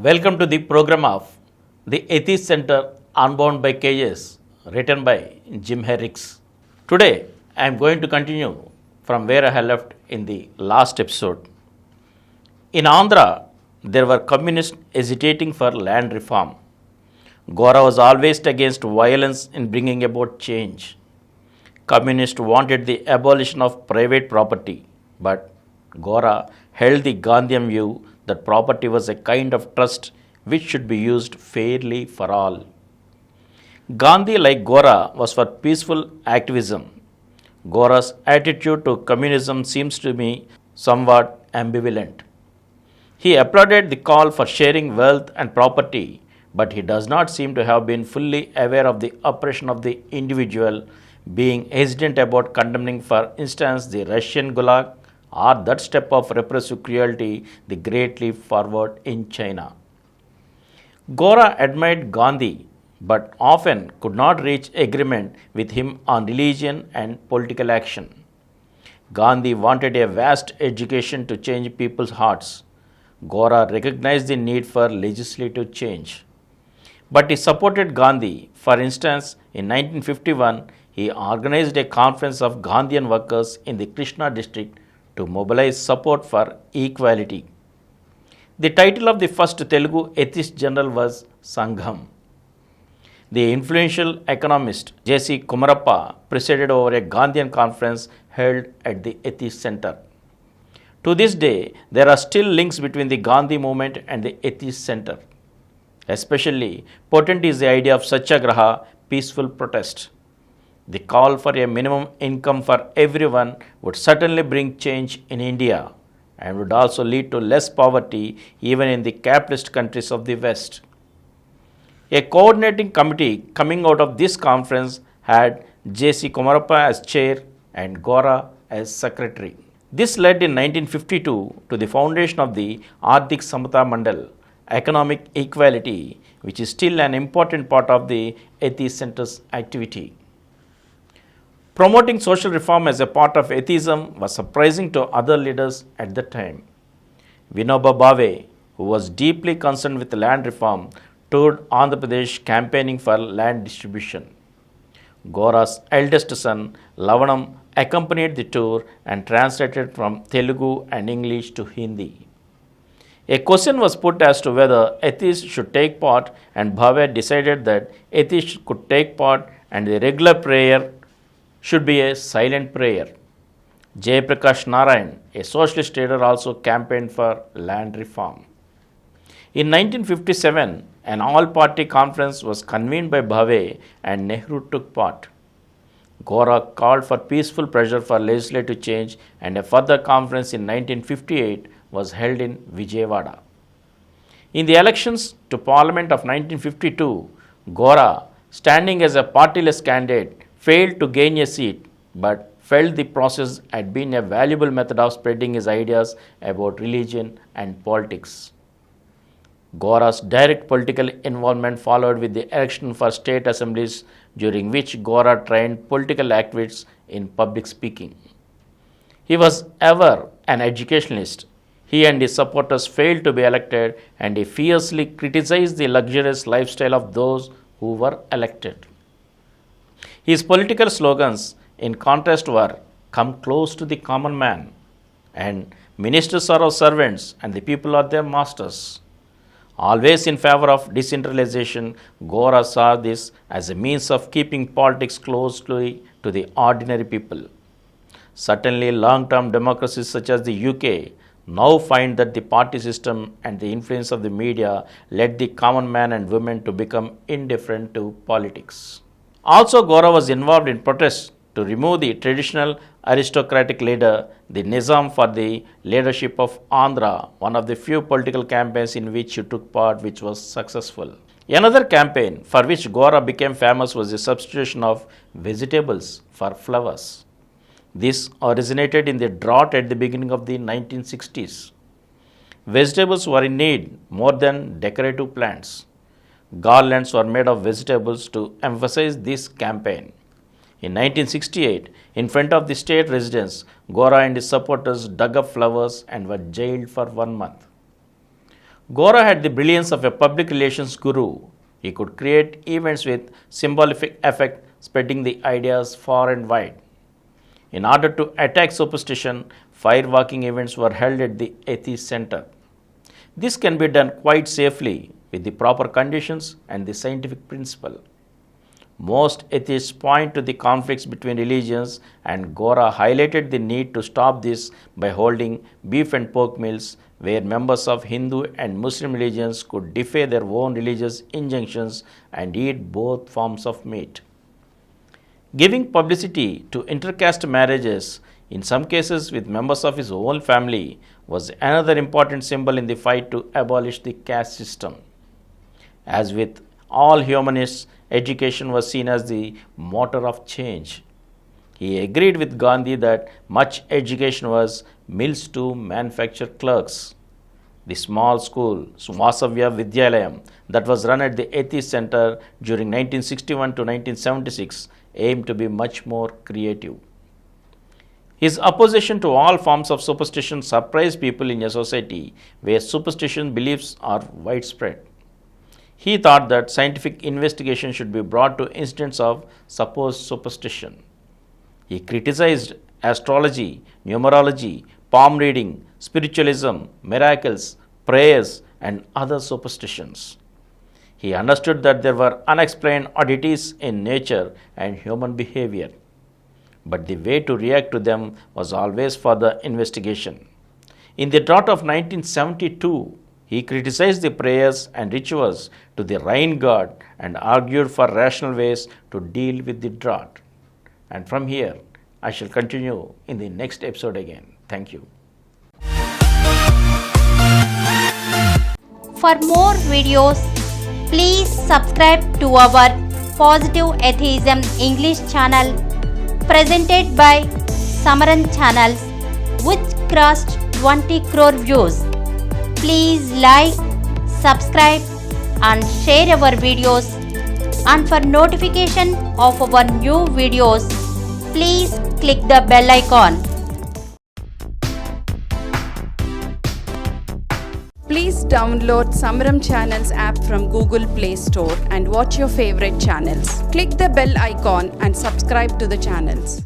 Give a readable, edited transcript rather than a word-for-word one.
Welcome to the program of the Atheist Centre Unbound by KS, written by Jim Herricks. Today, I am going to continue from where I have left in the last episode. In Andhra, there were communists hesitating for land reform. Gora was always against violence in bringing about change. Communists wanted the abolition of private property, but Gora held the Gandhian view that property was a kind of trust which should be used fairly for all. Gandhi, like Gora, was for peaceful activism. Gora's attitude to communism seems to me somewhat ambivalent. He applauded the call for sharing wealth and property, but he does not seem to have been fully aware of the oppression of the individual, being hesitant about condemning, for instance, the Russian Gulag or that step of repressive cruelty, the Great Leap Forward in China. Gora admired Gandhi, but often could not reach agreement with him on religion and political action. Gandhi wanted a vast education to change people's hearts. Gora recognized the need for legislative change. But he supported Gandhi. For instance, in 1951, he organized a conference of Gandhian workers in the Krishna district to mobilize support for equality. The title of the first Telugu atheist journal was Sangham. The influential economist J.C. Kumarappa presided over a Gandhian conference held at the Atheist Centre. To this day, there are still links between the Gandhi movement and the Atheist Centre. Especially potent is the idea of Satyagraha, peaceful protest. The call for a minimum income for everyone would certainly bring change in India and would also lead to less poverty even in the capitalist countries of the West. A coordinating committee coming out of this conference had J.C. Kumarappa as chair and Gora as secretary. This led in 1952 to the foundation of the Ardhik Samata Mandal, economic equality, which is still an important part of the Atheist Centre's activity. Promoting social reform as a part of atheism was surprising to other leaders at the time. Vinoba Bhave, who was deeply concerned with land reform, toured Andhra Pradesh campaigning for land distribution. Gora's eldest son, Lavanam, accompanied the tour and translated from Telugu and English to Hindi. A question was put as to whether atheists should take part, and Bhave decided that atheists could take part and the regular prayer should be a silent prayer. Jayaprakash Narayan, a socialist leader, also campaigned for land reform. In 1957, an all-party conference was convened by Bhave and Nehru took part. Gora called for peaceful pressure for legislative change, and a further conference in 1958 was held in Vijayawada. In the elections to Parliament of 1952, Gora, standing as a partyless candidate, failed to gain a seat, but felt the process had been a valuable method of spreading his ideas about religion and politics. Gora's direct political involvement followed with the election for state assemblies, during which Gora trained political activists in public speaking. He was ever an educationalist. He and his supporters failed to be elected, and he fiercely criticized the luxurious lifestyle of those who were elected. His political slogans, in contrast, were "Come close to the common man" and "Ministers are our servants and the people are their masters." Always in favor of decentralization, Gora saw this as a means of keeping politics closely to the ordinary people. Certainly, long-term democracies such as the UK now find that the party system and the influence of the media led the common man and women to become indifferent to politics. Also, Gora was involved in protests to remove the traditional aristocratic leader, the Nizam, for the leadership of Andhra, one of the few political campaigns in which he took part which was successful. Another campaign for which Gora became famous was the substitution of vegetables for flowers. This originated in the drought at the beginning of the 1960s. Vegetables were in need more than decorative plants. Garlands were made of vegetables to emphasize this campaign. In 1968, in front of the state residence, Gora and his supporters dug up flowers and were jailed for 1 month. Gora had the brilliance of a public relations guru. He could create events with symbolic effect, spreading the ideas far and wide. In order to attack superstition, firewalking events were held at the Atheist Centre. This can be done quite safely with the proper conditions and the scientific principle. Most atheists point to the conflicts between religions, and Gora highlighted the need to stop this by holding beef and pork meals where members of Hindu and Muslim religions could defy their own religious injunctions and eat both forms of meat. Giving publicity to intercaste marriages, in some cases with members of his own family, was another important symbol in the fight to abolish the caste system. As with all humanists, education was seen as the motor of change. He agreed with Gandhi that much education was mills to manufacture clerks. The small school, Vasavya Vidyalayam, that was run at the Atheist Centre during 1961 to 1976, aimed to be much more creative. His opposition to all forms of superstition surprised people in a society where superstition beliefs are widespread. He thought that scientific investigation should be brought to incidents of supposed superstition. He criticized astrology, numerology, palm reading, spiritualism, miracles, prayers, and other superstitions. He understood that there were unexplained oddities in nature and human behavior, but the way to react to them was always further investigation. In the drought of 1972, he criticized the prayers and rituals to the rain god and argued for rational ways to deal with the drought. And from here, I shall continue in the next episode again. Thank you. For more videos, please subscribe to our Positive Atheism English channel presented by Samaram channels, which crossed 20 crore views. Please like, subscribe and share our videos, and for notification of our new videos, please click the bell icon. Please download Samaram Channels app from Google Play Store and watch your favorite channels. Click the bell icon and subscribe to the channels.